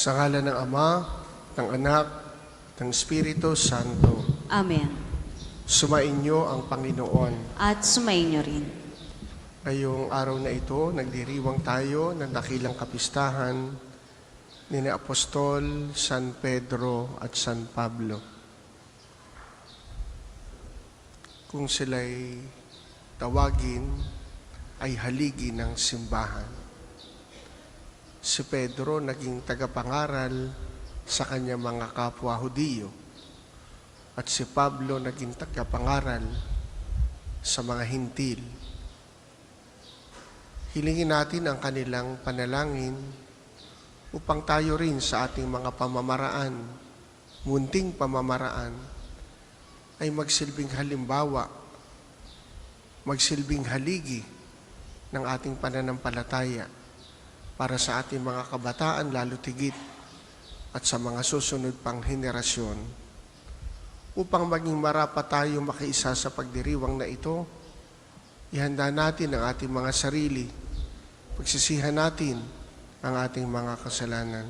Sa ngalan ng Ama, ng Anak, ng Espiritu Santo. Amen. Sumainyo ang Panginoon. At sumainyo rin. Ngayong araw na ito, nagdiriwang tayo ng dakilang kapistahan ni Apostol San Pedro at San Pablo. Kung sila'y tawagin, ay haligi ng simbahan. Si Pedro naging tagapangaral sa kanyang mga kapwa Hudiyo at si Pablo naging tagapangaral sa mga Hintil. Hilingin natin ang kanilang panalangin upang tayo rin sa ating mga pamamaraan, munting pamamaraan, ay magsilbing halimbawa, magsilbing haligi ng ating pananampalataya para sa ating mga kabataan lalo tigit at sa mga susunod pang henerasyon. Upang maging marapat tayo makiisa sa pagdiriwang na ito, ihanda natin ang ating mga sarili, pagsisihan natin ang ating mga kasalanan.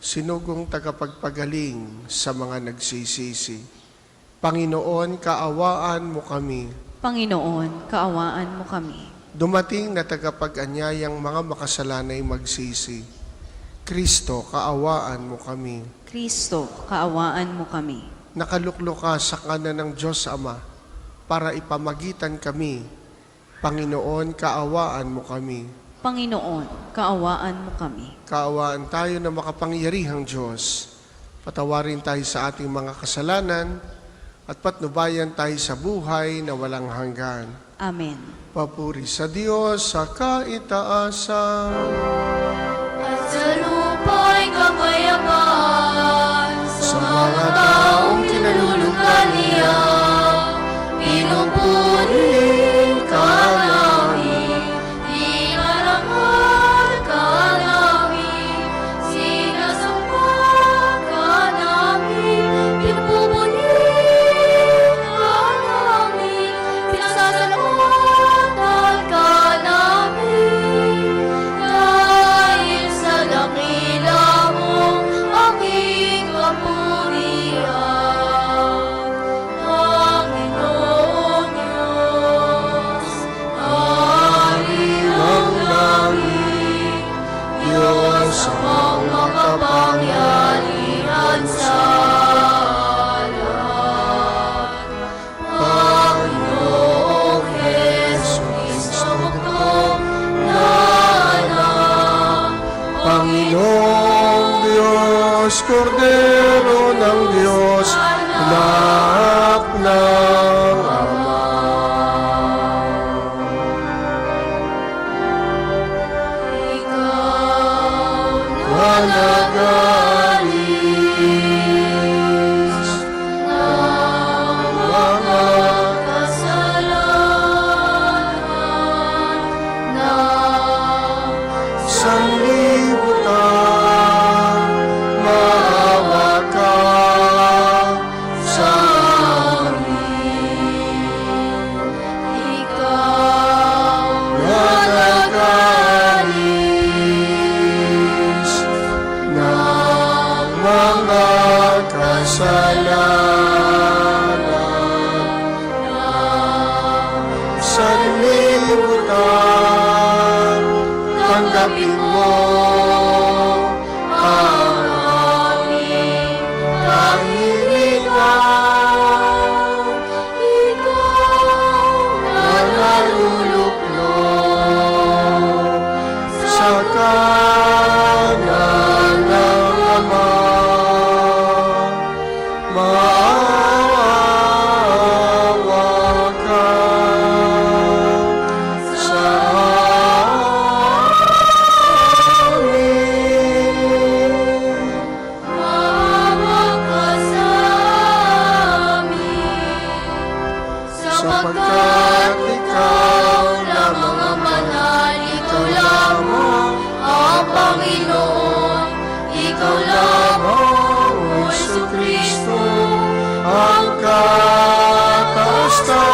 Sinugong tagapagpagaling sa mga nagsisisi, Panginoon, kaawaan mo kami. Panginoon, kaawaan mo kami. Dumating na tagapag-anyayang mga makasalanay magsisi, Kristo, kaawaan mo kami. Kristo, kaawaan mo kami. Nakaluklo ka sa kanan ng Diyos Ama para ipamagitan kami. Panginoon, kaawaan mo kami. Panginoon, kaawaan mo kami. Kaawaan tayo na makapangyarihang Diyos. Patawarin tayo sa ating mga kasalanan at patnubayan tayo sa buhay na walang hanggan. Amen. Papuri sa Diyos sa kaitaasan. At sa lupa'y kapayapaan Sa mga taong kinalulugan niya, pinupuri ka namin, inarangal ka namin, sinasamba ka namin, pinupuri ka namin, pinasasalamatan ka namin, dahil sa dakila mong aking kapurihan. Panginoon Diyos, Hari ng langit, Diyos amang makapangyarihan sa lahat. Panginoong Jesucristo bugtong na anak, Panginoong Diyos, Kordero ng Diyos, anak ng Ama. Ikaw Na na nagalis ng mga kasalanan na sanlibutan, maawa ka sa ikaw na nagalis ng mga kasalanan sanlibutan, tanggapin mo ang aming kahilingan. ikaw Na naluluklok sa kanan ng Ama, maawa ka sa amin. maawa ka sa amin, sapagkat ikaw lamang ang banal, ikaw lamang ang Panginoon, ikaw lamang, O Jesucristo, ang kataas-taas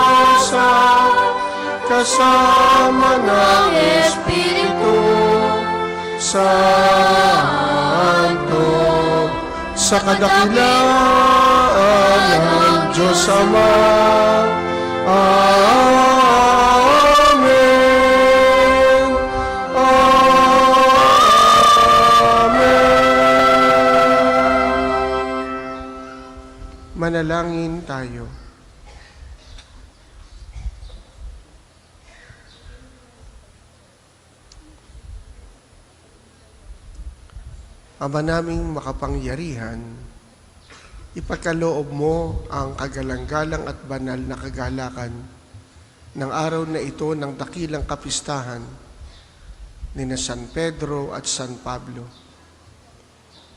kasama ng Espiritu Santo, sa kadakilaan ng Diyos Ama. Amen. Amen. Manalangin tayo. Ama naming makapangyarihan, ipagkaloob mo ang kagalang-galang at banal na kagalakan ng araw na ito ng dakilang kapistahan ni na San Pedro at San Pablo.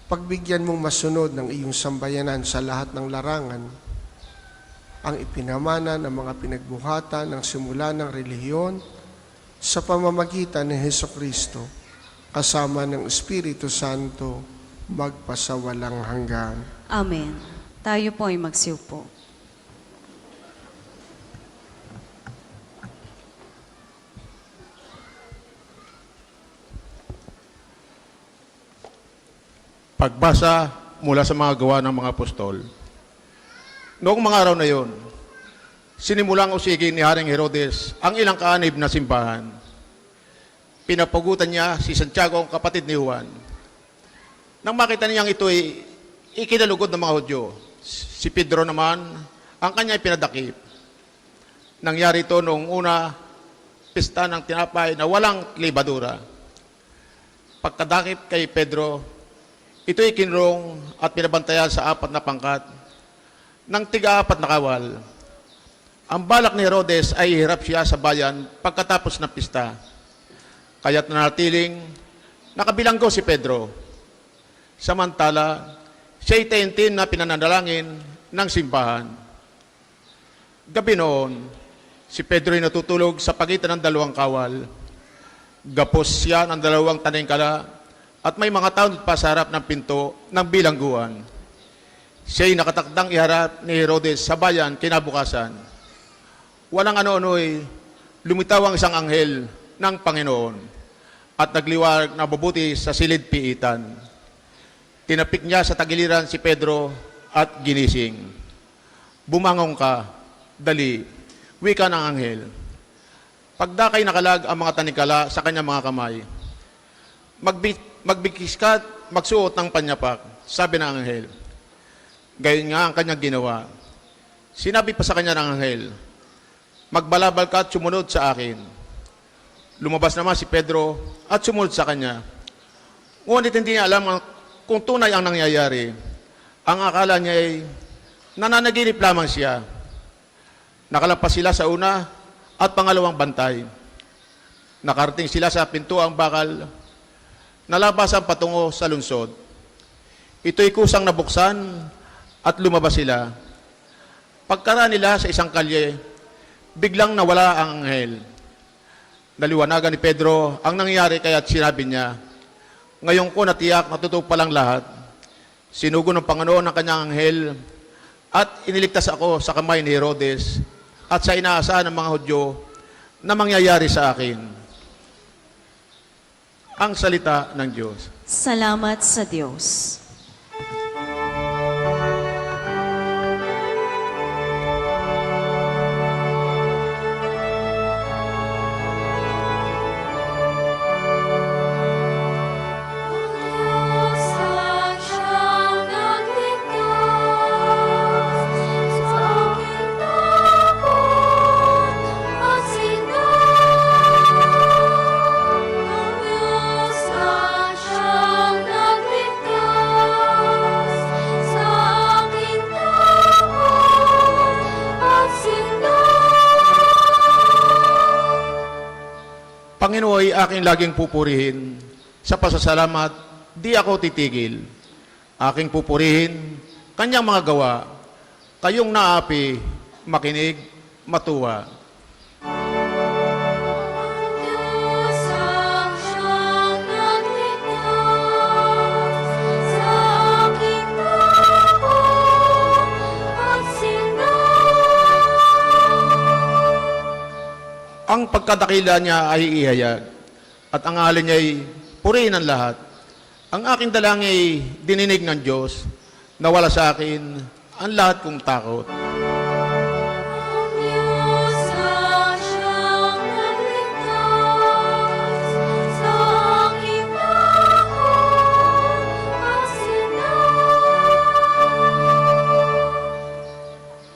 Pagbigyan mong masunod ng iyong sambayanan sa lahat ng larangan ang ipinamana ng mga pinagbuhatan ng simula ng relihiyon sa pamamagitan ni Hesukristo, kasama ng Espiritu Santo, magpasawalang hanggan. Amen. Tayo po ay magsiupo. Pagbasa mula sa mga gawa ng mga apostol. Noong mga araw na yon, sinimulang usigin ni Haring Herodes ang ilang kaanib na simbahan. Pinapagutan niya si Santiago, ang kapatid ni Juan. Nang makita niyang ito ay ikinalugod ng mga Hudyo, si Pedro naman, ang kanya ay pinadakip. Nangyari ito noong una, pista ng tinapay na walang libadura. Pagkadakip kay Pedro, ito ay kinrong at pinabantayan sa 4 na pangkat ng tiga-4 na kawal. Ang balak ni Herodes ay hirap siya sa bayan pagkatapos ng pista. Kaya't nanatiling nakabilanggo si Pedro. Samantala, siya'y taintin na pinananalangin ng simbahan. Gabi noon, si Pedro ay natutulog sa pagitan ng 2 kawal. Gapos siya ng 2 taningkala at may mga tao pa sa harap ng pinto ng bilangguan. Siya'y nakatakdang iharap ni Herodes sa bayan kinabukasan. Walang ano-ano'y lumitaw ang isang anghel ng Panginoon at nagliwanag na mabuti sa silid piitan. Tinapik niya sa tagiliran si Pedro at ginising. Bumangong ka, dali, wika ng anghel. Pagdakay nakalag ang mga tanikala sa kanyang mga kamay. Magbigkis ka at magsuot ng panyapak, sabi ng anghel. Gayon nga ang kanyang ginawa. Sinabi pa sa kanya ng anghel, magbalabal ka at sumunod sa akin. Lumabas naman si Pedro at sumunod sa kanya. Ngunit hindi niya alam kung tunay ang nangyayari. Ang akala niya ay nananaginip lamang siya. Nakalampas sila sa una at pangalawang bantay. Nakarating sila sa pintuang bakal, nalabasan patungo sa lungsod. Ito'y kusang nabuksan at lumabas sila. Pagkaraan nila sa isang kalye, biglang nawala ang anghel. Naliwanagan ni Pedro ang nangyari kaya't sinabi niya, ngayon ko natiyak na totoo palang lahat. Sinugo ng Panginoon ang kanyang anghel at iniligtas ako sa kamay ni Herodes at sa inaasahan ng mga Hudyo na mangyayari sa akin. Ang salita ng Diyos. Salamat sa Diyos. Panginoon ay aking laging pupurihin. Sa pasasalamat, di ako titigil. Aking pupurihin, kanyang mga gawa. Kayong naapi, makinig, matuwa. Diyos ang siyang nagligtas sa aking takot at sinag. ang pagkadakila niya ay ihayag, at ang alin niya ay purihin ng lahat. Ang aking dalangin ay dininig ng Diyos, nawala sa akin ang lahat kong takot. Ang Diyos ang siyang nagligtas sa aking takot at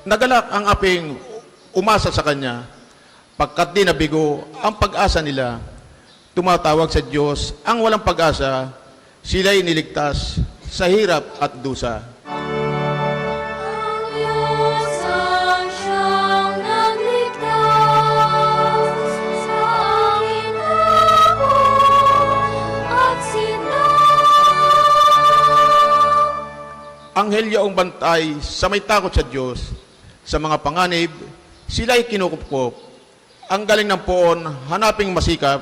Nagalak ang aping umasa sa Kanya, pagkat di nabigo ang pag-asa nila. Tumatawag sa Diyos ang walang pag-asa, sila'y niligtas sa hirap at dusa. Ang Diyos ang siyang nagligtas sa aking takot at Anghel yaong bantay sa may takot sa Diyos, sa mga panganib, sila'y kinukupkop. Ang galing ng poon, hanaping masikap,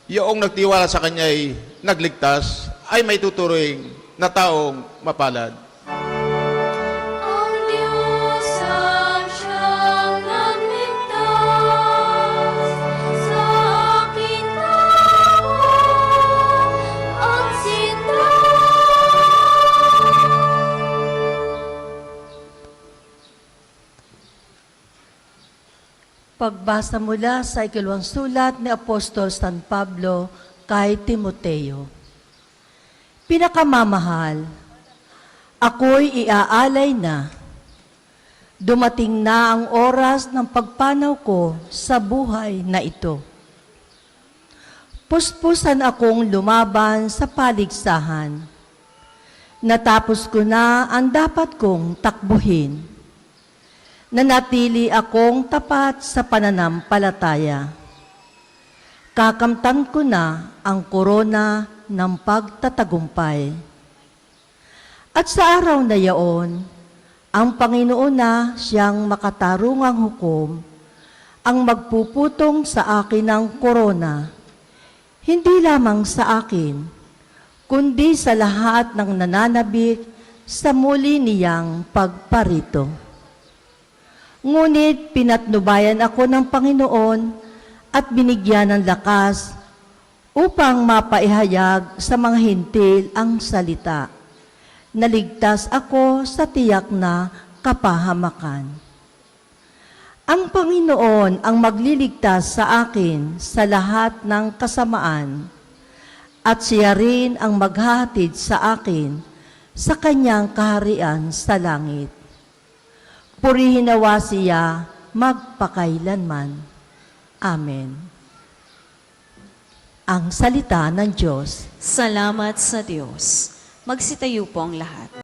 yaong nagtiwala sa Kanya'y nagligtas, ay may tuturing na taong mapalad. Ang Diyos ang siyang nagligtas sa aking takot at Pagbasa mula sa ikalawang sulat ni Apostol San Pablo kay Timoteo. Pinakamamahal, ako'y iaalay na. Dumating na ang oras ng pagpanaw ko sa buhay na ito. Puspusan akong lumaban sa paligsahan. Natapos ko na ang dapat kong takbuhin. Nanatili akong tapat sa pananampalataya. Kakamtan ko na ang korona ng pagtatagumpay. At sa araw na yaon, ang Panginoon na siyang makatarungang hukom ang magpuputong sa akin ng korona, hindi lamang sa akin, kundi sa lahat ng nananabik sa muli niyang pagparito. Ngunit pinatnubayan ako ng Panginoon at binigyan ng lakas upang mapaihayag sa mga hintil ang salita. Naligtas ako sa tiyak na kapahamakan. Ang Panginoon ang magliligtas sa akin sa lahat ng kasamaan at siya rin ang maghahatid sa akin sa kanyang kaharian sa langit. Purihin nawa siya magpakailanman. Amen. Ang salita ng Diyos. Salamat sa Diyos. Magsitayo po ang lahat.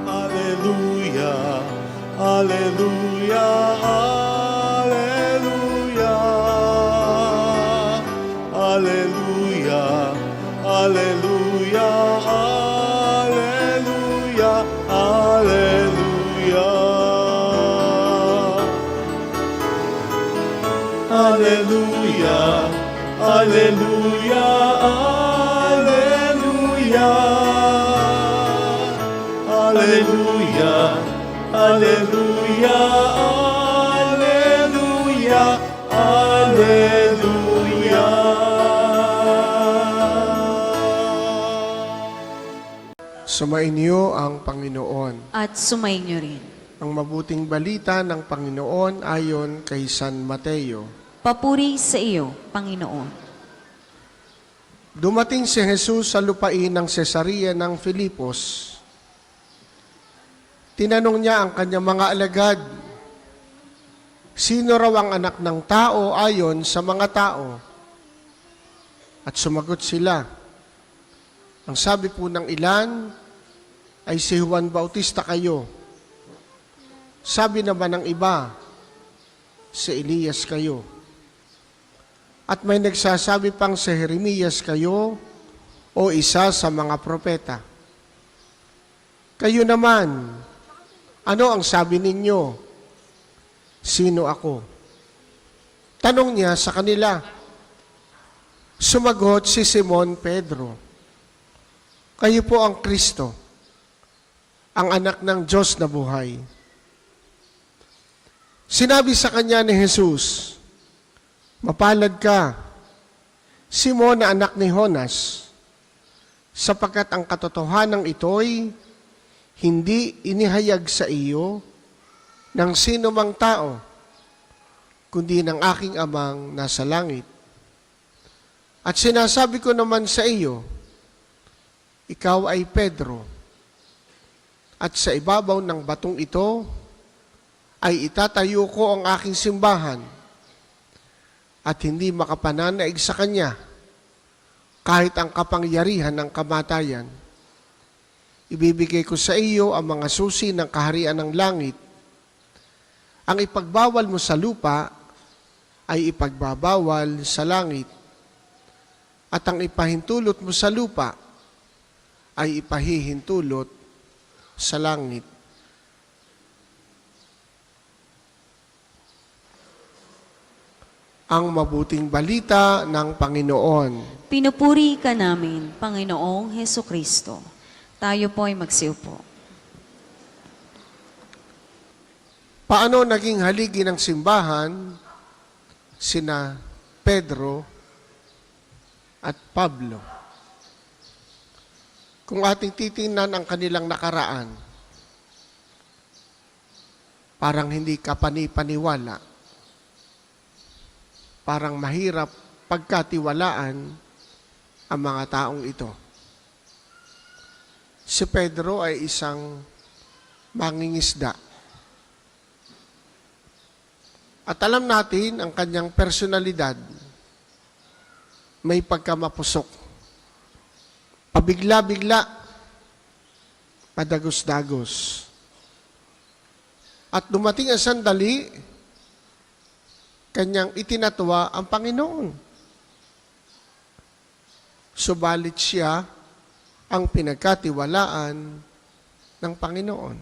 Aleluya, aleluya, aleluya, aleluya, aleluya, aleluya, aleluya. Aleluya, aleluya, aleluya. Aleluya, aleluya, aleluya, aleluya. Sumainyo ang Panginoon. At sumainyo rin. Ang mabuting balita ng Panginoon ayon kay San Mateo. Papuri sa iyo, Panginoon. Dumating si Jesus sa lupain ng Cesarea ng Filipos. Tinanong niya ang kanyang mga alagad, sino raw ang anak ng tao ayon sa mga tao? At sumagot sila. Ang sabi po ng ilan ay si Juan Bautista kayo. Sabi naman ng iba, si Elias kayo. At may nagsasabi pang si Jeremias kayo o isa sa mga propeta. Kayo naman, ano ang sabi ninyo? Sino ako? Tanong niya sa kanila. Sumagot si Simon Pedro, "Kayo po ang Kristo, ang anak ng Diyos na buhay." Sinabi sa kanya ni Jesus, "Mapalad ka, Simon na anak ni Jonas, sapagkat ang katotohanan ito'y hindi inihayag sa iyo ng sino mang tao, kundi ng aking amang nasa langit. At sinasabi ko naman sa iyo, ikaw ay Pedro, at sa ibabaw ng batong ito ay itatayo ko ang aking simbahan, at hindi makapananaig sa kanya kahit ang kapangyarihan ng kamatayan. Ibibigay ko sa iyo ang mga susi ng kaharian ng langit. Ang ipagbawal mo sa lupa ay ipagbabawal sa langit, at ang ipahintulot mo sa lupa ay ipahihintulot sa langit." Ang mabuting balita ng Panginoon. Pinupuri ka namin, Panginoong Heso Kristo. Tayo po ay magsiupo. Paano naging haligi ng simbahan sina Pedro at Pablo? Kung ating titingnan ang kanilang nakaraan, parang hindi ka panipaniwala. Parang mahirap pagkatiwalaan ang mga taong ito. Si Pedro ay isang mangingisda. At alam natin ang kanyang personalidad, may pagkamapusok. Pabigla-bigla, padagos-dagos. At dumating ang sandali, kanyang itinatwa ang Panginoon. Subalit siya ang pinagkatiwalaan ng Panginoon.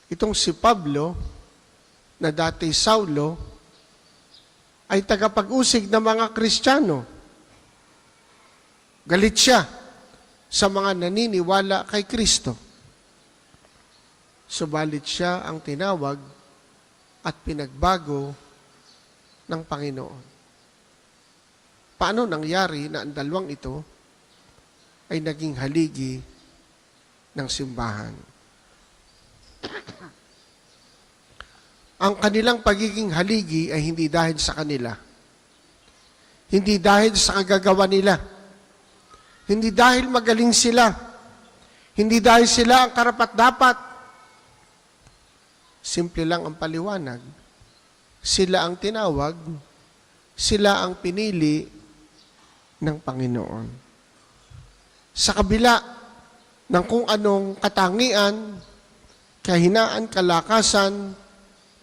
Itong si Pablo, na dati Saulo, ay tagapag-usig ng mga Kristiyano. Galit siya sa mga naniniwala kay Kristo. Subalit siya ang tinawag at pinagbago ng Panginoon. Paano nangyari na ang dalawang ito ay naging haligi ng simbahan? Ang kanilang pagiging haligi ay hindi dahil sa kanila. Hindi dahil sa kagagawa nila. Hindi dahil magaling sila. Hindi dahil sila ang karapat-dapat. Simple lang ang paliwanag. Sila ang tinawag, sila ang pinili ng Panginoon. Sa kabila ng kung anong katangian, kahinaan, kalakasan,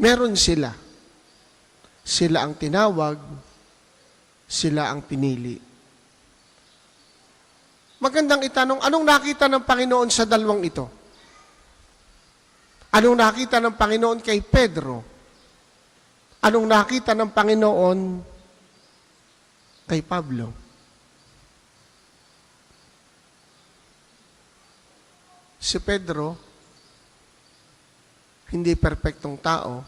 meron sila. Sila ang tinawag, sila ang pinili. Magandang itanong, anong nakita ng Panginoon sa dalawang ito? Anong nakita ng Panginoon kay Pedro? Anong nakita ng Panginoon kay Pablo? Si Pedro, hindi perpektong tao,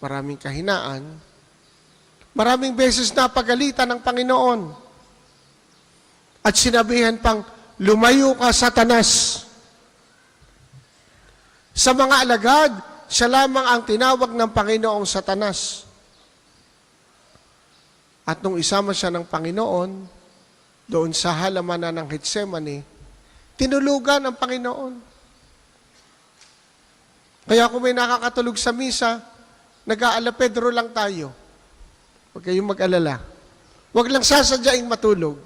maraming kahinaan, maraming beses napagalitan ng Panginoon. At sinabihan pang, "Lumayo ka, Satanas." Sa mga alagad, siya lamang ang tinawag ng Panginoong Satanas. At nung isama siya ng Panginoon, doon sa halamanan ng Getsemani, tinulugan ang Panginoon. Kaya kung may nakakatulog sa misa, nag-aala Pedro lang tayo. Huwag kayong mag-alala. Huwag lang sasadyaing matulog.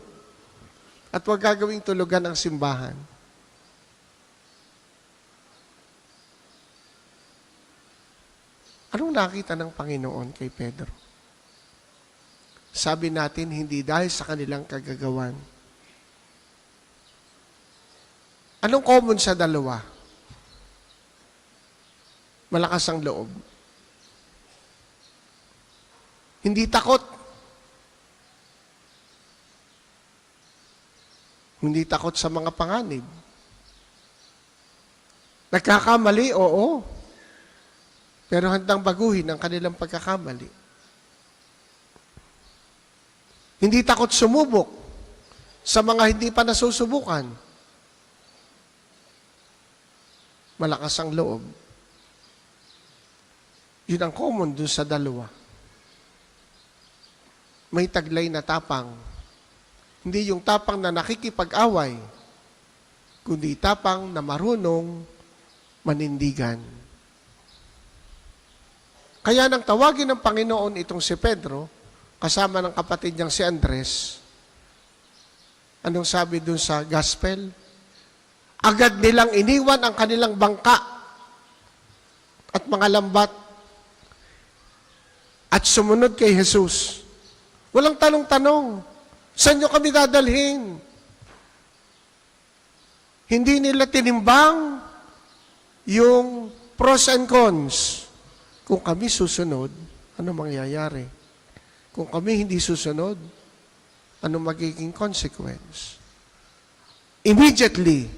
At huwag gagawing tulugan ang simbahan. Anong nakita ng Panginoon kay Pedro? Sabi natin, hindi dahil sa kanilang kagagawan. Anong common sa dalawa? Malakas ang loob. Hindi takot. Hindi takot sa mga panganib. Nagkakamali, oo. Pero handang baguhin ang kanilang pagkakamali. Hindi takot sumubok sa mga hindi pa nasusubukan. Malakas ang loob. Yun ang common dun sa dalawa. May taglay na tapang. Hindi yung tapang na nakikipag-away, kundi tapang na marunong manindigan. Kaya nang tawagin ng Panginoon itong si Pedro, kasama ng kapatid niyang si Andres, anong sabi dun sa gospel? Agad nilang iniwan ang kanilang bangka at mga lambat at sumunod kay Jesus. Walang tanong-tanong, saan nyo kami dadalhin? Hindi nila tinimbang yung pros and cons. Kung kami susunod, ano mangyayari? Kung kami hindi susunod, ano magiging consequence? Immediately,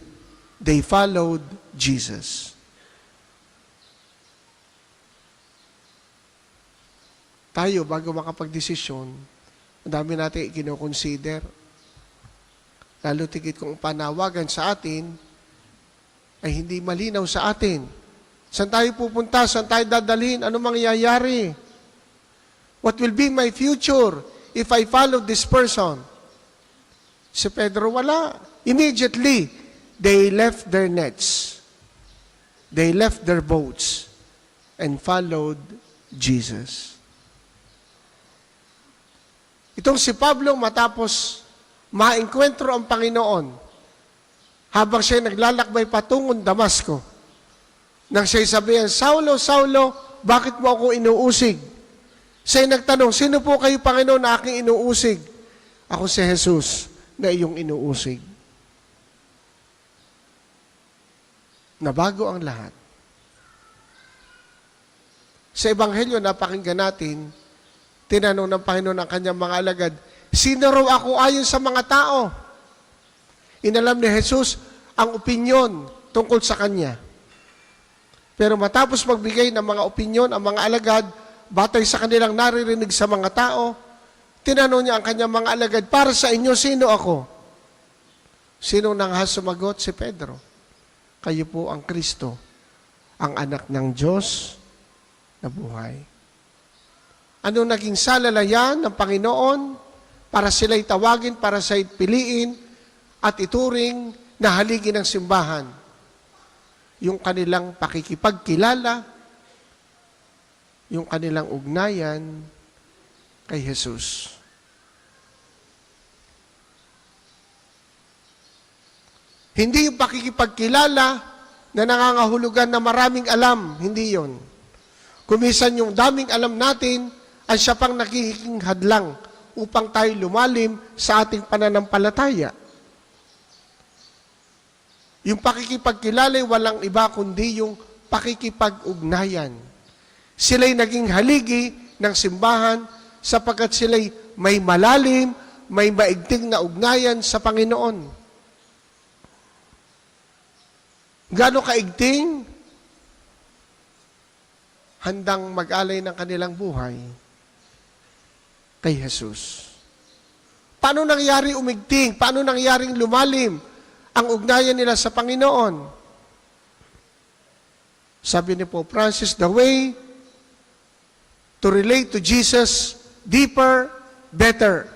they followed Jesus. Tayo, bago makapag-desisyon, ang dami natin ikinoconsider. Lalo tigit kung panawagan sa atin ay hindi malinaw sa atin. Saan tayo pupunta? Saan tayo dadalhin? Ano mangyayari? What will be my future if I follow this person? Si Pedro wala. Immediately, they left their nets. They left their boats and followed Jesus. Itong si Pablo matapos maengkwentro ang Panginoon habang siya naglalakbay patungong Damasco. Nang siya'y sabihan, Saulo, Saulo, bakit mo ako inuusig? Siya'y nagtanong, sino po kayo, Panginoon, na aking inuusig? Ako si Jesus na iyong inuusig. Nabago ang lahat. Sa Ebanghelyo, napakinggan natin, tinanong ng Panginoon ang kanyang mga alagad, sino raw ako ayon sa mga tao? Inalam ni Jesus ang opinyon tungkol sa kanya. Pero matapos magbigay ng mga opinyon ang mga alagad, batay sa kanilang naririnig sa mga tao, tinanong niya ang kanyang mga alagad, para sa inyo, sino ako? Sino nang sumagot? Si Pedro. Kayo po ang Kristo, ang anak ng Diyos na buhay. Ano naging salalayan ng Panginoon para sila'y tawagin, para sila'y piliin at ituring na haligi ng simbahan? Yung kanilang pakikipagkilala, yung kanilang ugnayan kay Jesus. Hindi yung pakikipagkilala na nangangahulugan na maraming alam, hindi yon. Kumisan yung daming alam natin ay siya pang nagiging hadlang upang tayo lumalim sa ating pananampalataya. Yung pakikipagkilala walang iba kundi yung pakikipag-ugnayan. Sila'y naging haligi ng simbahan sapagkat sila'y may malalim, may maigting na ugnayan sa Panginoon. Gaano kaigting? Handang mag-alay ng kanilang buhay kay Jesus. Paano nangyari umigting? Paano nangyaring lumalim ang ugnayan nila sa Panginoon? Sabi ni Pope Francis, the way to relate to Jesus deeper, better,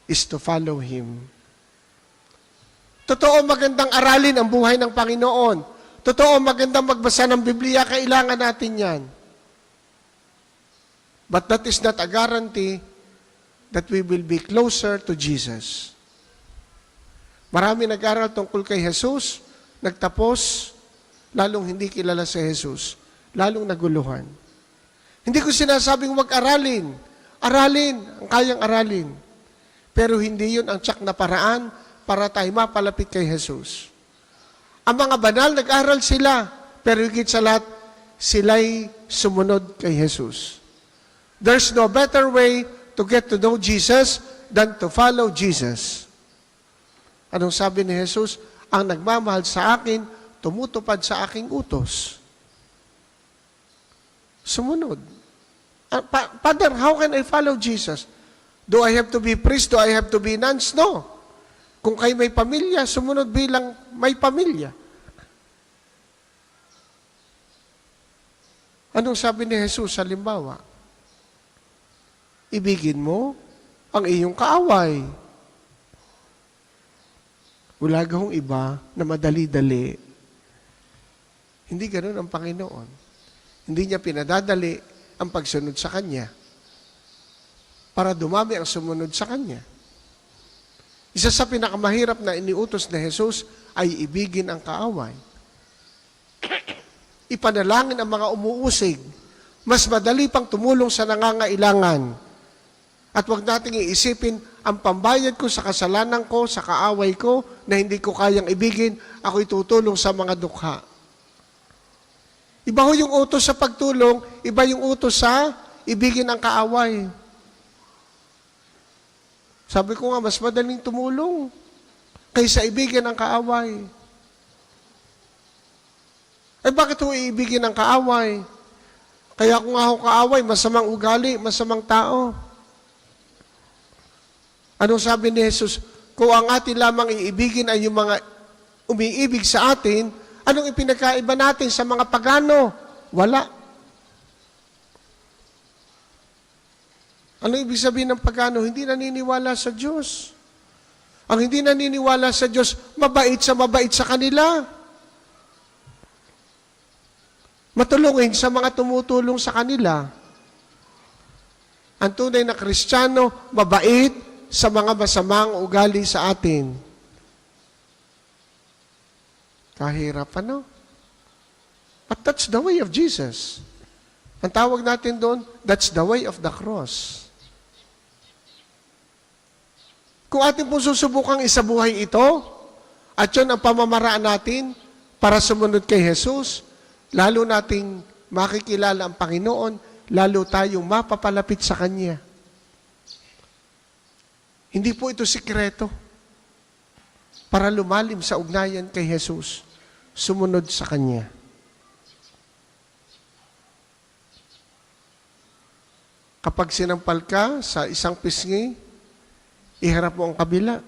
is to follow Him. Totoo magandang aralin ang buhay ng Panginoon. Totoo magandang magbasa ng Biblia, kailangan natin yan. But that is not a guarantee that we will be closer to Jesus. Marami nag-aral tungkol kay Jesus, nagtapos, lalong hindi kilala si Jesus, lalong naguluhan. Hindi ko sinasabing wag aralin. Aralin, ang kayang aralin. Pero hindi yun ang tsak na paraan para tayo mapalapit kay Jesus. Ang mga banal, nag-aral sila, pero higit sa lahat, sila'y sumunod kay Jesus. There's no better way to get to know Jesus than to follow Jesus. Anong sabi ni Jesus? Ang nagmamahal sa akin, tumutupad sa aking utos. Sumunod. Father, how can I follow Jesus? Do I have to be priest? Do I have to be nuns? No. Kung kayo may pamilya, sumunod bilang may pamilya. Anong sabi ni Jesus sa limbawa? Ibigin mo ang iyong kaaway. Wala gahong iba na madali-dali. Hindi ganoon ang Panginoon. Hindi niya pinadadali ang pagsunod sa Kanya para dumami ang sumunod sa Kanya. Isa sa pinakamahirap na iniutos ni Jesus ay ibigin ang kaaway. Ipanalangin ang mga umuusig. Mas madali pang tumulong sa nangangailangan. At huwag nating iisipin, ang pambayad ko sa kasalanan ko, sa kaaway ko, na hindi ko kayang ibigin, ako'y tutulong sa mga dukha. Iba ho yung utos sa pagtulong, iba yung utos sa ibigin ang kaaway. Sabi ko nga, mas madaling tumulong kaysa ibigin ang kaaway. Eh bakit ho iibigin ang kaaway? Kaya kung nga ho kaaway, masamang ugali, masamang tao. Anong sabi ni Jesus? Kung ang atin lamang iibigin ay yung mga umiibig sa atin, anong ipinagkaiba natin sa mga pagano? Wala. Ano ibig sabihin ng pagano? Hindi naniniwala sa Diyos. Ang hindi naniniwala sa Diyos, mabait sa kanila. Matulungin sa mga tumutulong sa kanila. Ang tunay na Kristiyano, mabait sa mga masamang ugali sa atin. Kahirap, ano? But that's the way of Jesus. Ang tawag natin doon, that's the way of the cross. Kung atin pong susubukang isabuhay ito, at yun ang pamamaraan natin para sumunod kay Jesus, lalo nating makikilala ang Panginoon, lalo tayong mapapalapit sa Kanya. Hindi po ito sikreto. Para lumalim sa ugnayan kay Jesus, sumunod sa Kanya. Kapag sinampal ka sa isang pisngi, iharap mo ang kabila.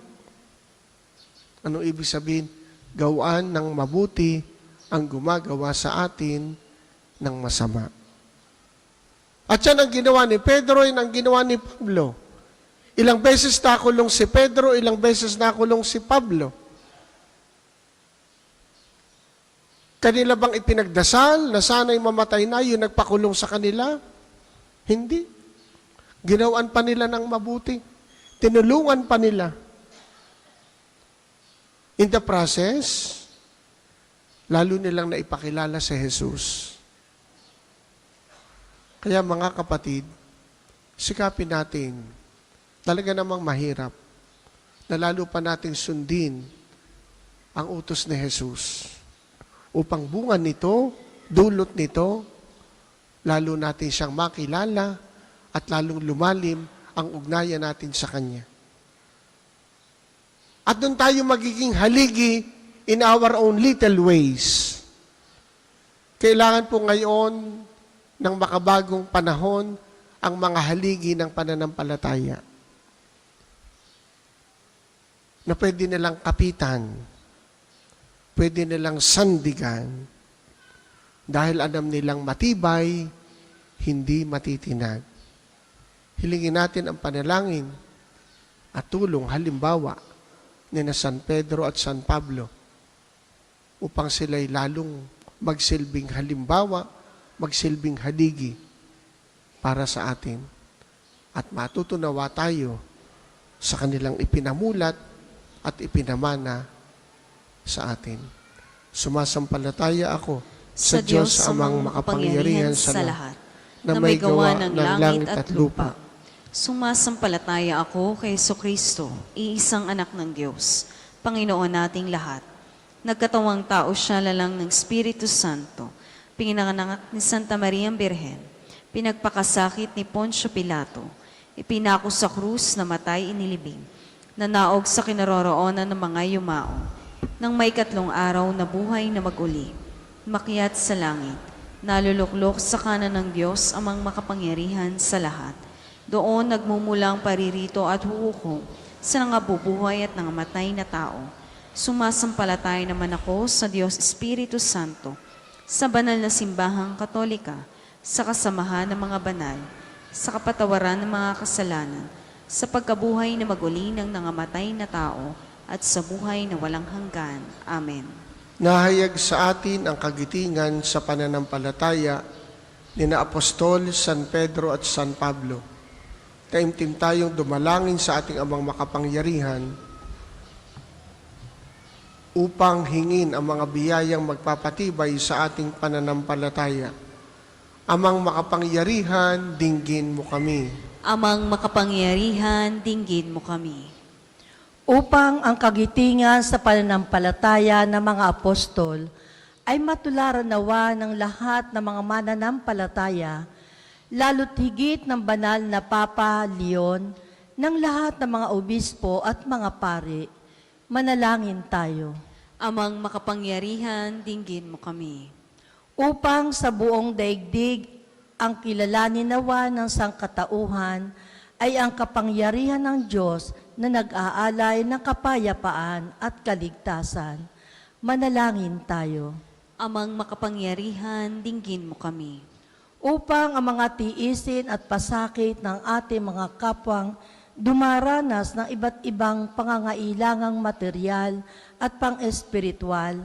Ano ibig sabihin? Gawaan ng mabuti ang gumagawa sa atin ng masama. At yan ang ginawa ni Pedro, yan ang ginawa ni Pablo. Ilang beses nakulong si Pedro, ilang beses nakulong si Pablo. Kanila bang ipinagdasal na sana'y mamatay na yung nagpakulong sa kanila? Hindi. Ginawan pa nila ng mabuti. Tinulungan pa nila. In the process, lalo nilang naipakilala si Jesus. Kaya mga kapatid, sikapin natin, talaga namang mahirap na lalo pa nating sundin ang utos ni Jesus. Upang bunga nito, dulot nito, lalo natin siyang makilala at lalong lumalim ang ugnayan natin sa Kanya. At doon tayo magiging haligi in our own little ways. Kailangan po ngayon ng makabagong panahon ang mga haligi ng pananampalataya na pwede nilang kapitan, pwede nilang sandigan, dahil alam nilang matibay, hindi matitinag. Hilingin natin ang panalangin at tulong, halimbawa, ni na San Pedro at San Pablo, upang sila'y lalong magsilbing halimbawa, magsilbing haligi para sa atin. At matutunawa tayo sa kanilang ipinamulat at ipinamana sa atin. Sumasampalataya ako sa Diyos amang makapangyarihan sa lahat, na may gawa ng langit at lupa. Sumasampalataya ako kay Jesucristo, iisang anak ng Diyos, Panginoon nating lahat. Nagkatawang tao siya lalang ng Espiritu Santo, pinanganak ni Santa Maria Birhen, pinagpakasakit ni Poncio Pilato, ipinako sa krus na matay inilibing, Nanaog sa kinaroroonan ng mga yumao. Nang may 3 araw na buhay na maguli, makyat sa langit, naluluklok sa kanan ng Diyos amang makapangyarihan sa lahat. Doon nagmumulang paririto at huhukom sa nangabubuhay at nangamatay na tao. Sumasampalatay naman ako sa Diyos Espiritu Santo, sa banal na simbahang katolika, sa kasamahan ng mga banal, sa kapatawaran ng mga kasalanan, sa pagkabuhay na maguli ng nangamatay na tao, at sa buhay na walang hanggan. Amen. Nahayag sa atin ang kagitingan sa pananampalataya ni na Apostol San Pedro at San Pablo. Taimtim tayong dumalangin sa ating amang makapangyarihan upang hingin ang mga biyayang magpapatibay sa ating pananampalataya. Amang makapangyarihan, dinggin mo kami. Amang makapangyarihan, dinggin mo kami. Upang ang kagitingan sa pananampalataya ng mga apostol ay matularan nawa ng lahat ng mga mananampalataya, lalo't higit ng banal na Papa Leon, ng lahat ng mga obispo at mga pari, manalangin tayo. Amang makapangyarihan, dinggin mo kami. Upang sa buong daigdig ang kilalanin nawa ng sangkatauhan ay ang kapangyarihan ng Diyos na nag-aalay ng kapayapaan at kaligtasan. Manalangin tayo. Amang makapangyarihan, dinggin mo kami. Upang ang mga tiisin at pasakit ng ating mga kapwang dumaranas ng iba't ibang pangangailangang material at pang-espiritual,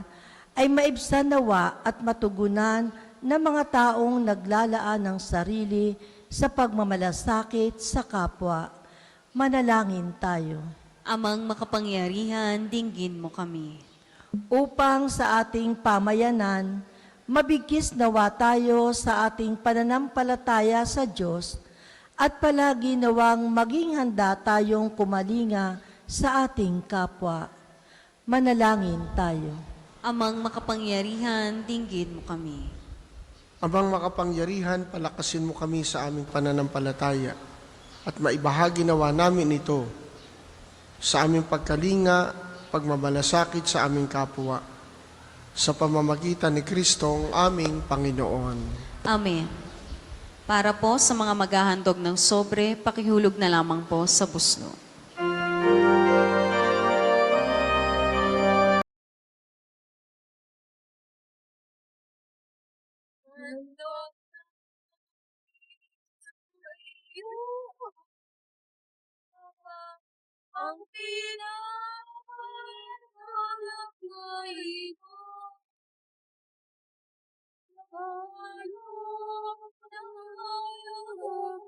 ay maibsan nawa at matugunan ng mga taong naglalaan ng sarili sa pagmamalasakit sa kapwa. Manalangin tayo. Amang makapangyarihan, dinggin mo kami. Upang sa ating pamayanan, mabigkis nawa tayo sa ating pananampalataya sa Diyos at palagi nawang maging handa tayong kumalinga sa ating kapwa. Manalangin tayo. Amang makapangyarihan, dinggin mo kami. Amang makapangyarihan, palakasin mo kami sa aming pananampalataya at maibahagi nawa namin ito sa aming pagkalinga, pagmamalasakit sa aming kapwa, sa pamamagitan ni Kristong aming Panginoon. Amen. Para po sa mga maghahandog ng sobre, pakihulog na lamang po sa buslo. Ang pinakahanap na ito, nakalok ng mayroong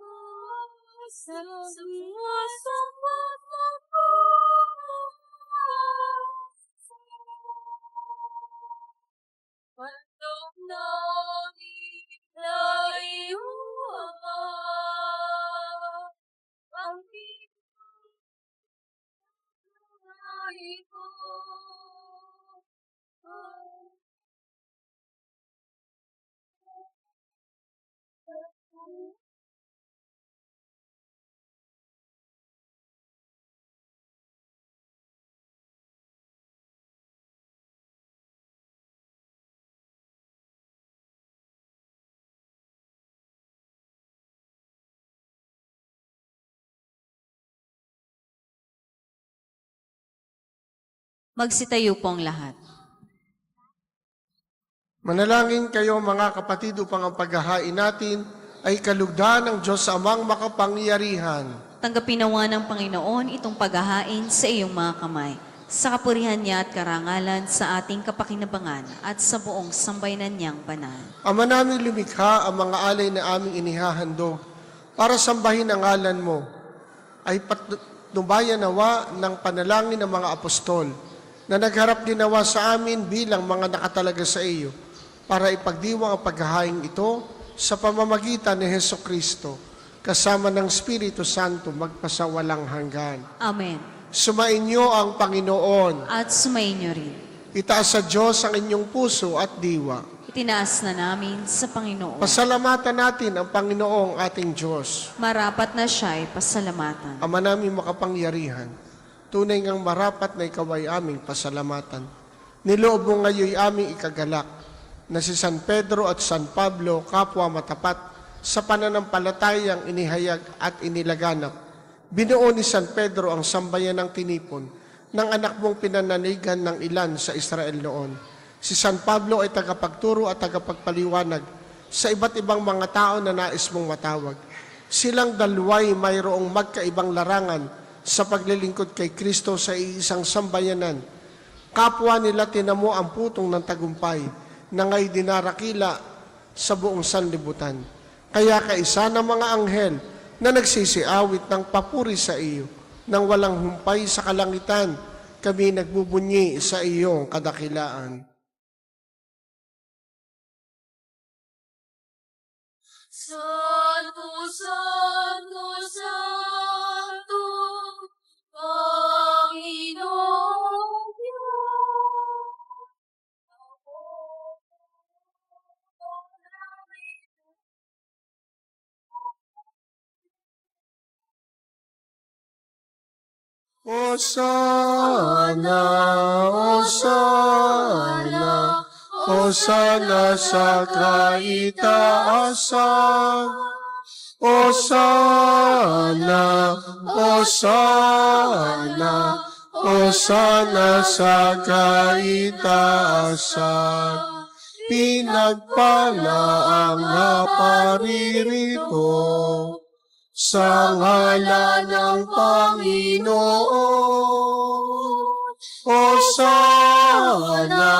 sa sumasapat na Handog namin na iyong ang pinakahanap ito. Magsitayo po ang lahat. Manalangin kayo mga kapatid upang ang paghahain natin ay kalugdan ng Diyos amang makapangyarihan. Tanggapin nawa ng Panginoon itong paghahain sa iyong mga kamay, sa kapurihan niya at karangalan sa ating kapakinabangan at sa buong sambayanan niyang banal. Ama namin lumikha ang mga alay na aming inihahandog para sambahin ang ngalan mo, ay patnubayan nawa ng panalangin ng mga apostol na nagharap din nawa sa amin bilang mga nakatalaga sa iyo para ipagdiwang ang paghahain ito sa pamamagitan ni Hesukristo kasama ng Espiritu Santo magpasawalang hanggan. Amen. Sumainyo ang Panginoon. At sumainyo rin. Itaas sa Diyos ang inyong puso at diwa. Itinaas na namin sa Panginoon. Pasalamatan natin ang Panginoong ating Diyos. Marapat na siya'y pasalamatan. Ama namin makapangyarihan, tunay ngang marapat na ikaw ay aming pasalamatan. Niloob mo ngayon aming ikagalak na si San Pedro at San Pablo, kapwa matapat, sa pananampalatayang inihayag at inilaganap. Binuo ni San Pedro ang sambayan ng tinipon ng anak mong pinananigan ng ilan sa Israel noon. Si San Pablo ay tagapagturo at tagapagpaliwanag sa iba't ibang mga tao na nais mong matawag. Silang dalaway mayroong magkaibang larangan sa paglilingkod kay Kristo sa iisang sambayanan. Kapwa nila tinamo ang putong ng tagumpay na nga'y dinarakila sa buong sanlibutan. Kaya kaisa ng mga anghel na nagsisiawit ng papuri sa iyo, nang walang humpay sa kalangitan, kami nagbubunyi sa iyong kadakilaan. Santo, Santo, Santo, Panginoong Diyos. Hosana, Hosana, Hosana sa kaitaasan. Hosana, Hosana, Hosana sa kaitaasan. Pinagpala ang naparirito sa ngalan ng Panginoon. Hosana,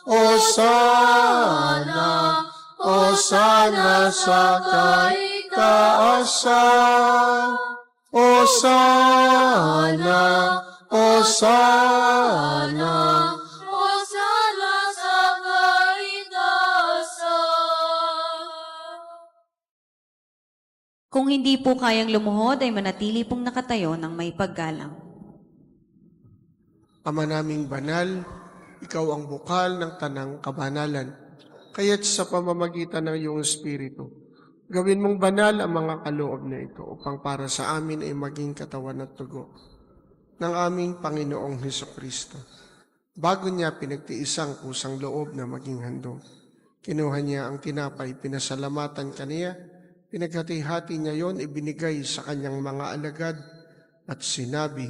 Hosana, Hosana sa kaitaasan. Hosana, Hosana, Hosana sa kaitaasan. Kung hindi po kayang lumuhod, ay manatili pong nakatayo ng may paggalang. Ama naming banal, ikaw ang bukal ng tanang kabanalan. Kaya't sa pamamagitan ng iyong Espiritu, gawin mong banal ang mga kaloob na ito upang para sa amin ay maging katawan at tugo ng aming Panginoong Hesukristo. Bago niya pinagtiisang kusang loob na maging handog, kinuha niya ang tinapay, pinasalamatan kaniya, pinaghati-hati niya yon, ibinigay sa kanyang mga alagad at sinabi,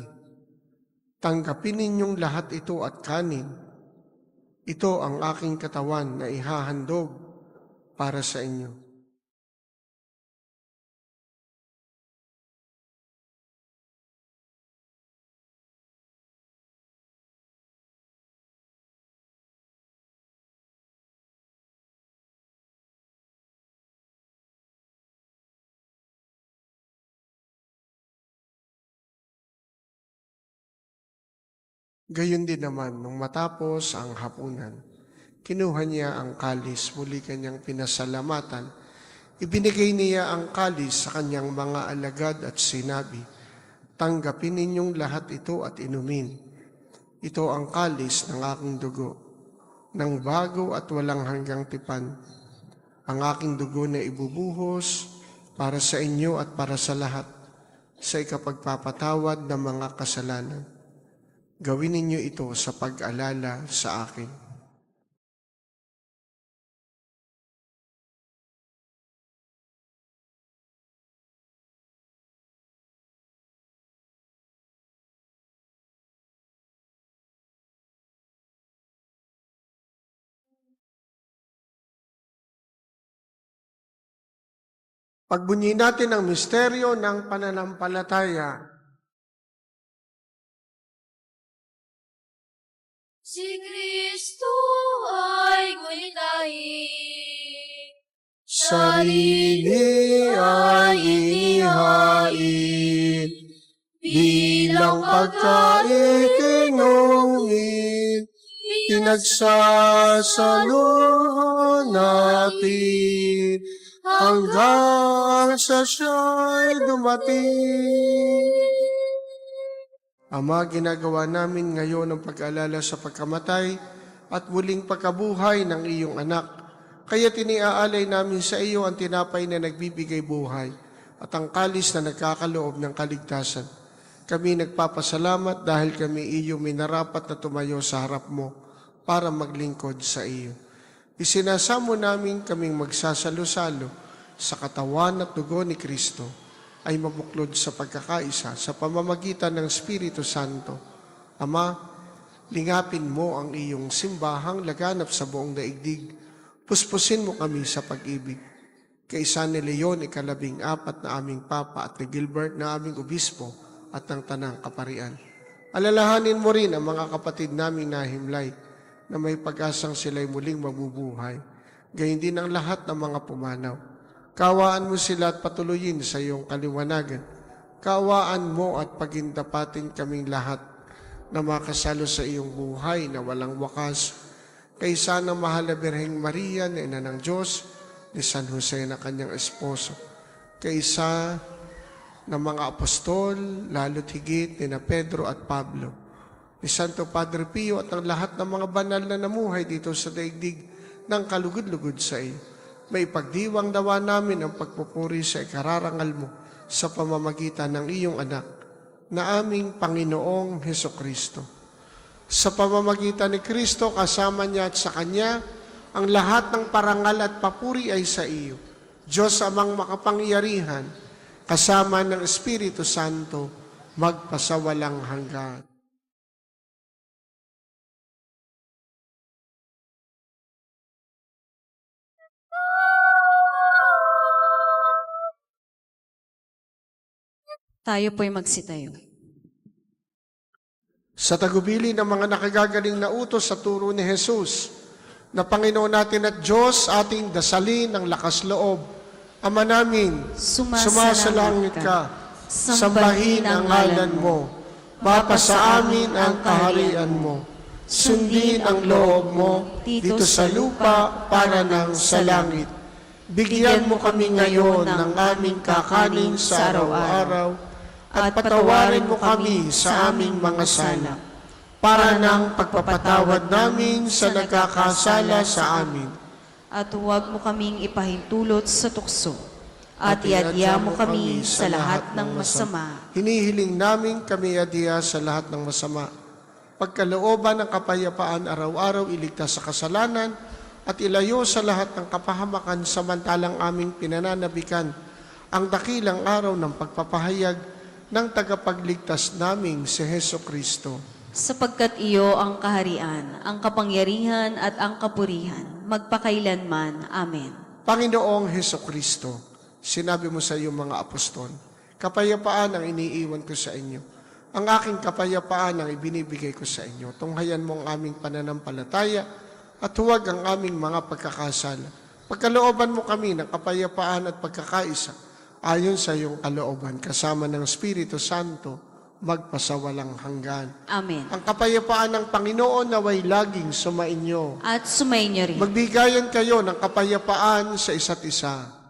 "Tanggapin ninyong lahat ito at kanin. Ito ang aking katawan na ihahandog para sa inyo." Gayon din naman, nung matapos ang hapunan, kinuha niya ang kalis, muli kanyang pinasalamatan. Ibinigay niya ang kalis sa kanyang mga alagad at sinabi, "Tanggapin ninyong lahat ito at inumin. Ito ang kalis ng aking dugo, ng bago at walang hanggang tipan. Ang aking dugo na ibubuhos para sa inyo at para sa lahat, sa ikapagpapatawad ng mga kasalanan. Gawin ninyo ito sa pag-alala sa akin." Pagbunyi natin ang misteryo ng pananampalataya. Si Kristo ay gunitahin. Sarili ay inihain, bilang pagkain kinungit, pinagsasalo natin, hanggang sa siya'y dumating. Ama, ginagawa namin ngayon ang pag-alala sa pagkamatay at muling pagkabuhay ng iyong anak. Kaya tiniaalay namin sa iyo ang tinapay na nagbibigay buhay at ang kalis na nagkakaloob ng kaligtasan. Kami nagpapasalamat dahil kami iyo minarapat na tumayo sa harap mo para maglingkod sa iyo. Isinasamo namin kaming magsasalo-salo sa katawan at dugo ni Kristo ay mabuklod sa pagkakaisa sa pamamagitan ng Espiritu Santo. Ama, lingapin mo ang iyong simbahang laganap sa buong daigdig. Puspusin mo kami sa pag-ibig. Kaisa ni Leon, 14 na aming Papa at ni Gilbert na aming Obispo at ng Tanang Kaparian. Alalahanin mo rin ang mga kapatid naming nahimlay na may pag-asang sila'y muling mabubuhay. Gayun din ang lahat ng mga pumanaw. Kaawaan mo sila at patuloyin sa iyong kaliwanagan. Kaawaan mo at pagindapatin kaming lahat na makasalo sa iyong buhay na walang wakas. Kaisa ng mahal na Birheng Maria na ina ng Diyos, ni San Jose na kanyang esposo. Kaisa ng mga apostol, lalo't higit ni na Pedro at Pablo, ni Santo Padre Pio at ang lahat ng mga banal na namuhay dito sa daigdig ng kalugod-lugod sa iyo. May pagdiwang dawa namin ang pagpupuri sa ikararangal mo sa pamamagitan ng iyong anak na aming Panginoong Hesukristo. Sa pamamagitan ni Kristo, kasama niya at sa Kanya, ang lahat ng parangal at papuri ay sa iyo. Diyos amang makapangyarihan, kasama ng Espiritu Santo, magpasawalang hanggan. Tayo po'y magsitayo. Sa tagubili ng mga nakagagaling na utos sa turo ni Jesus, na Panginoon natin at Diyos, ating dasalin ng lakas loob. Ama namin, sumasalangit ka, sambahin ang ngalan mo, mapasa amin ang kaharian mo, sundin ang loob mo dito sa lupa para ng sa langit. Bigyan mo kami ngayon ng aming kakanin sa araw-araw, at patawarin mo kami sa aming mga sala, para ng pagpapatawad namin sa nagkakasala sa amin. At huwag mo kaming ipahintulot sa tukso, at iadya mo kami sa lahat ng masama. Hinihiling namin kami iadya sa lahat ng masama. Pagkalooban ng kapayapaan araw-araw, iligtas sa kasalanan, at ilayo sa lahat ng kapahamakan samantalang aming pinananabikan ang dakilang araw ng pagpapahayag ng tagapagligtas naming si Heso Kristo. Sapagkat iyo ang kaharian, ang kapangyarihan at ang kapurihan, magpakailanman. Amen. Panginoong Heso Kristo, sinabi mo sa iyong mga apostol, kapayapaan ang iniiwan ko sa inyo. Ang aking kapayapaan ang ibinibigay ko sa inyo. Tunghayan mo ang aming pananampalataya at huwag ang aming mga pagkakasala. Pagkalooban mo kami ng kapayapaan at pagkakaisa, ayon sa iyong kalooban, kasama ng Espiritu Santo, magpasawalang hanggan. Amen. Ang kapayapaan ng Panginoon naway laging sumainyo. At sumainyo rin. Magbigayan kayo ng kapayapaan sa isa't isa.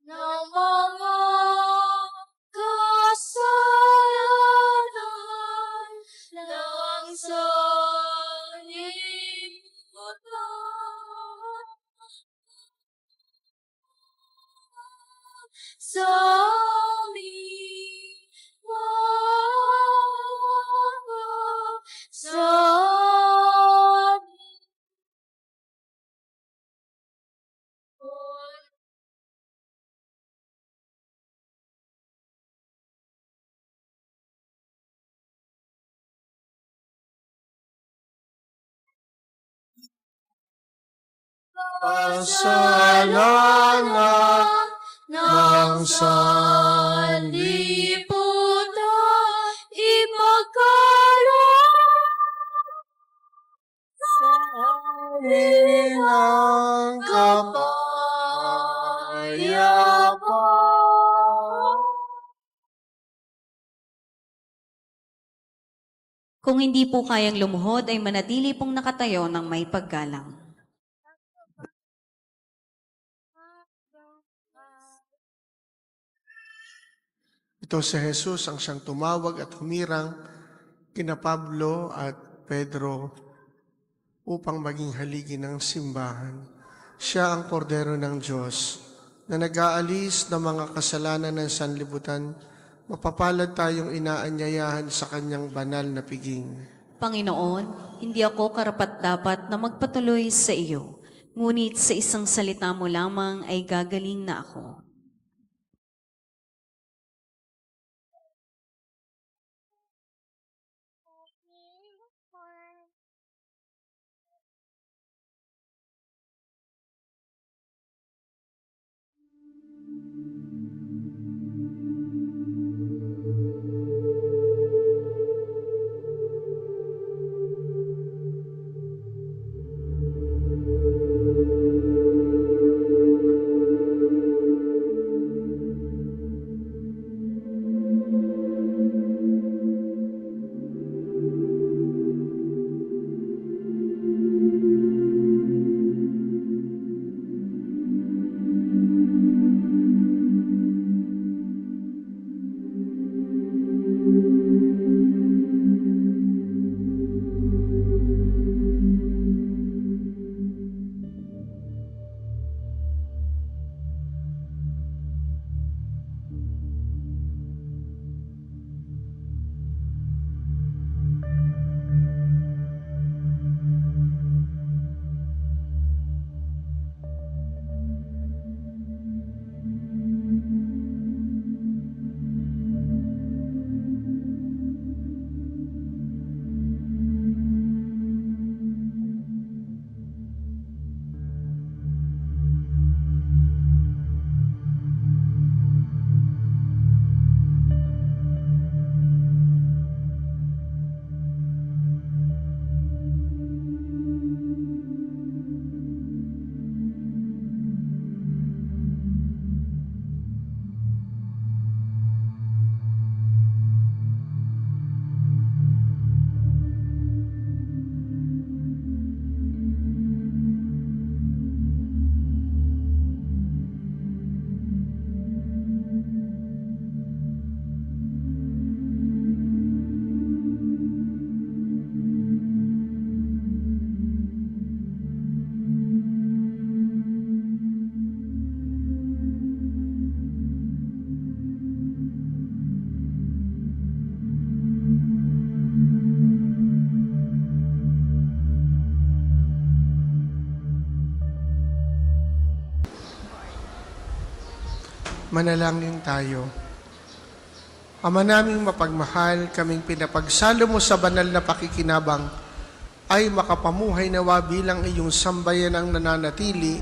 ng mga kasalanan ng sanlibutan. Sa Pasalanan ng sanlibutan, ipagkaloob sa ilang kapayapaan. Kung hindi po kayang lumuhod, ay manatili pong nakatayo ng may paggalang. Ito si Jesus ang siyang tumawag at humirang kina Pablo at Pedro upang maging haligi ng simbahan. Siya ang kordero ng Diyos na nag-aalis ng mga kasalanan ng sanlibutan. Mapapalad tayong inaanyayahan sa kanyang banal na piging. Panginoon, hindi ako karapat-dapat na magpatuloy sa iyo, ngunit sa isang salita mo lamang ay gagaling na ako. Manalangin tayo. Ama naming mapagmahal, kaming pinapagsalo mo sa banal na pakikinabang, ay makapamuhay nawa bilang iyong sambayan ang nananatili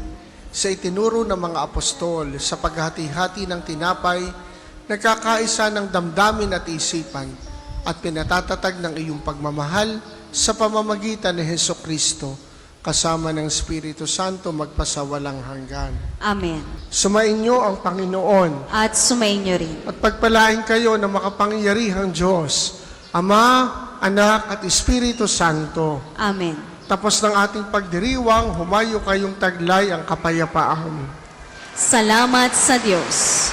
sa itinuro ng mga apostol sa paghati-hati ng tinapay, nagkakaisa ng damdamin at isipan, at pinatatatag ng iyong pagmamahal sa pamamagitan ni Hesukristo, kasama ng Espiritu Santo magpasawalang hanggan. Amen. Sumainyo ang Panginoon At sumainyo rin. at pagpalain kayo ng makapangyarihang Diyos, Ama, Anak at Espiritu Santo. Amen. Tapos ng ating pagdiriwang, humayo kayong taglay ang kapayapaan. Salamat sa Diyos.